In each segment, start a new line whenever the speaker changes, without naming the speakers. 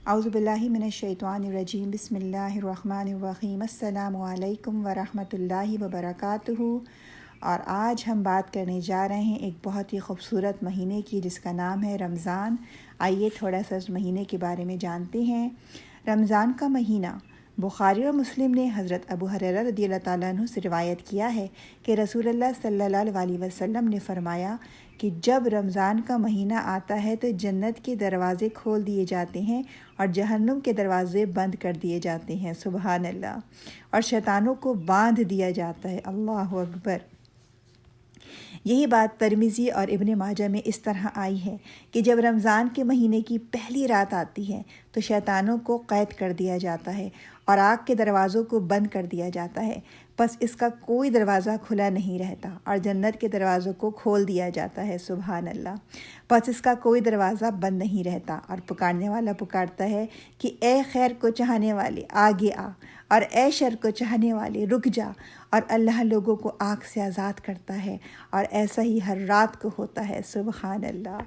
اعوذ باللہ من الشیطان الرجیم، بسم اللہ الرحمن الرحیم، السلام علیکم ورحمۃ اللہ وبرکاتہ۔ اور آج ہم بات کرنے جا رہے ہیں ایک بہت ہی خوبصورت مہینے کی، جس کا نام ہے رمضان۔ آئیے تھوڑا سا اس مہینے کے بارے میں جانتے ہیں۔ رمضان کا مہینہ، بخاری اور مسلم نے حضرت ابو ہریرہ رضی اللہ تعالیٰ عنہ سے روایت کیا ہے کہ رسول اللہ صلی اللہ علیہ وسلم نے فرمایا کہ جب رمضان کا مہینہ آتا ہے تو جنت کے دروازے کھول دیے جاتے ہیں اور جہنم کے دروازے بند کر دیے جاتے ہیں، سبحان اللہ، اور شیطانوں کو باندھ دیا جاتا ہے، اللہ اکبر۔ یہی بات ترمذی اور ابن ماجہ میں اس طرح آئی ہے کہ جب رمضان کے مہینے کی پہلی رات آتی ہے تو شیطانوں کو قید کر دیا جاتا ہے اور آگ کے دروازوں کو بند کر دیا جاتا ہے، پس اس کا کوئی دروازہ کھلا نہیں رہتا، اور جنت کے دروازوں کو کھول دیا جاتا ہے، سبحان اللہ، پس اس کا کوئی دروازہ بند نہیں رہتا، اور پکارنے والا پکارتا ہے کہ اے خیر کو چاہنے والے آگے آ، اور اے شر کو چاہنے والے رک جا، اور اللہ لوگوں کو آگ سے آزاد کرتا ہے، اور ایسا ہی ہر رات کو ہوتا ہے، سبحان اللہ۔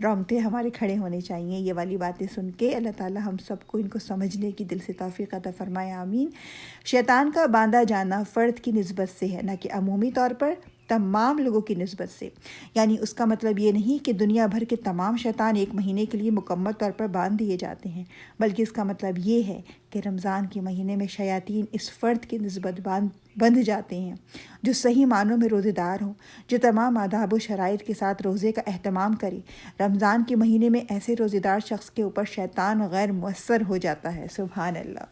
رونگٹے ہمارے کھڑے ہونے چاہیے یہ والی باتیں سن کے۔ اللہ تعالیٰ ہم سب کو ان کو سمجھنے کی دل سے توفیق عطا فرمائے، آمین۔ شیطان کا باندھا جانا فرد کی نسبت سے ہے، نہ کہ عمومی طور پر تمام لوگوں کی نسبت سے، یعنی اس کا مطلب یہ نہیں کہ دنیا بھر کے تمام شیطان ایک مہینے کے لیے مکمل طور پر باندھ دیے جاتے ہیں، بلکہ اس کا مطلب یہ ہے کہ رمضان کے مہینے میں شیاطین اس فرد کی نسبت بندھ جاتے ہیں جو صحیح معنوں میں روزے دار ہوں، جو تمام آداب و شرائط کے ساتھ روزے کا اہتمام کرے۔ رمضان کے مہینے میں ایسے روزے دار شخص کے اوپر شیطان غیر مؤثر ہو جاتا ہے، سبحان اللہ۔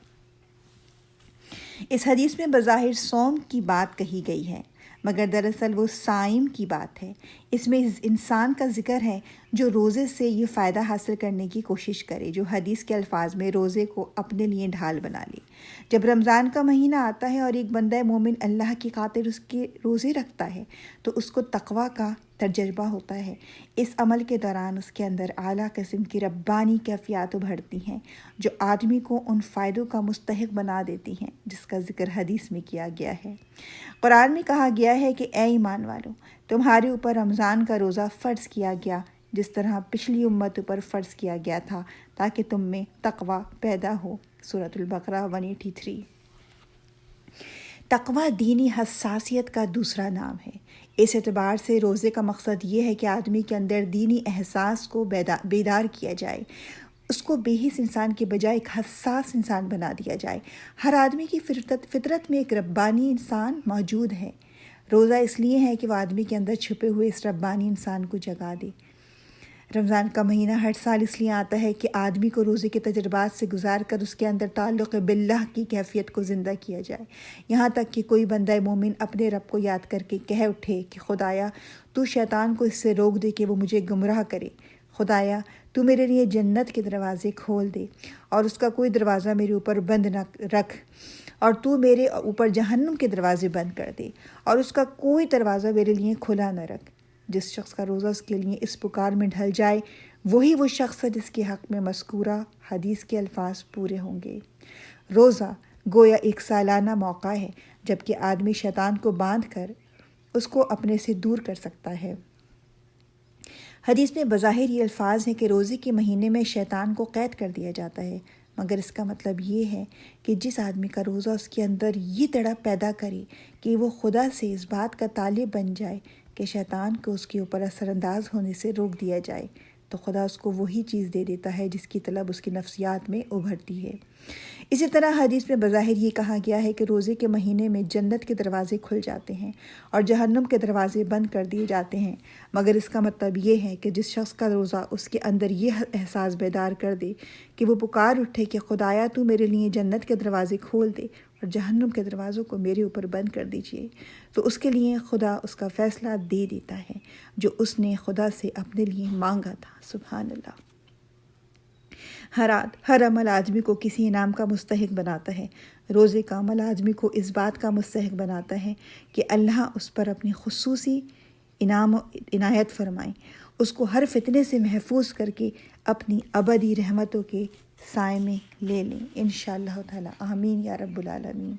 اس حدیث میں بظاہر صوم کی بات کہی گئی ہے، مگر دراصل وہ صائم کی بات ہے۔ اس میں انسان کا ذکر ہے جو روزے سے یہ فائدہ حاصل کرنے کی کوشش کرے، جو حدیث کے الفاظ میں روزے کو اپنے لیے ڈھال بنا لے۔ جب رمضان کا مہینہ آتا ہے اور ایک بندہ مومن اللہ کی خاطر اس کے روزے رکھتا ہے تو اس کو تقویٰ کا تجربہ ہوتا ہے۔ اس عمل کے دوران اس کے اندر اعلیٰ قسم کی ربانی کیفیات ابھرتی ہیں جو آدمی کو ان فائدوں کا مستحق بنا دیتی ہیں جس کا ذکر حدیث میں کیا گیا ہے۔ قرآن میں کہا گیا ہے کہ اے ایمان والو، تمہارے اوپر رمضان کا روزہ فرض کیا گیا جس طرح پچھلی امتوں پر فرض کیا گیا تھا، تاکہ تم میں تقویٰ پیدا ہو۔ سورۃ البقرہ 183۔ تقویٰ دینی حساسیت کا دوسرا نام ہے۔ اس اعتبار سے روزے کا مقصد یہ ہے کہ آدمی کے اندر دینی احساس کو بیدار کیا جائے، اس کو بے حس انسان کے بجائے ایک حساس انسان بنا دیا جائے۔ ہر آدمی کی فطرت میں ایک ربانی انسان موجود ہے۔ روزہ اس لیے ہے کہ وہ آدمی کے اندر چھپے ہوئے اس ربانی انسان کو جگا دے۔ رمضان کا مہینہ ہر سال اس لیے آتا ہے کہ آدمی کو روزے کے تجربات سے گزار کر اس کے اندر تعلق باللہ کی کیفیت کو زندہ کیا جائے، یہاں تک کہ کوئی بندہ مومن اپنے رب کو یاد کر کے کہہ اٹھے کہ خدایا تو شیطان کو اس سے روک دے کہ وہ مجھے گمراہ کرے، خدایا تو میرے لیے جنت کے دروازے کھول دے اور اس کا کوئی دروازہ میرے اوپر بند نہ رکھ، اور تو میرے اوپر جہنم کے دروازے بند کر دے اور اس کا کوئی دروازہ میرے لیے کھلا نہ رکھ۔ جس شخص کا روزہ اس کے لیے اس پکار میں ڈھل جائے وہی وہ شخص ہے جس کے حق میں مذکورہ حدیث کے الفاظ پورے ہوں گے۔ روزہ گویا ایک سالانہ موقع ہے جب کہ آدمی شیطان کو باندھ کر اس کو اپنے سے دور کر سکتا ہے۔ حدیث میں بظاہر یہ الفاظ ہیں کہ روزے کے مہینے میں شیطان کو قید کر دیا جاتا ہے، مگر اس کا مطلب یہ ہے کہ جس آدمی کا روزہ اس کے اندر یہ تڑپ پیدا کرے کہ وہ خدا سے اس بات کا طالب بن جائے کہ شیطان کو اس کے اوپر اثر انداز ہونے سے روک دیا جائے، تو خدا اس کو وہی چیز دے دیتا ہے جس کی طلب اس کی نفسیات میں ابھرتی ہے۔ اسی طرح حدیث میں بظاہر یہ کہا گیا ہے کہ روزے کے مہینے میں جنت کے دروازے کھل جاتے ہیں اور جہنم کے دروازے بند کر دیے جاتے ہیں، مگر اس کا مطلب یہ ہے کہ جس شخص کا روزہ اس کے اندر یہ احساس بیدار کر دے کہ وہ پکار اٹھے کہ خدایا تو میرے لیے جنت کے دروازے کھول دے اور جہنم کے دروازوں کو میرے اوپر بند کر دیجیے، تو اس کے لیے خدا اس کا فیصلہ دے دیتا ہے جو اس نے خدا سے اپنے لیے مانگا تھا، سبحان اللہ۔ ہر عمل آدمی کو کسی انعام کا مستحق بناتا ہے۔ روزے کا عمل آدمی کو اس بات کا مستحق بناتا ہے کہ اللہ اس پر اپنی خصوصی انعام عنایت فرمائیں، اس کو ہر فتنے سے محفوظ کر کے اپنی ابدی رحمتوں کے سائے میں لے لیں، انشاءاللہ تعالی، آمین یا رب العالمین۔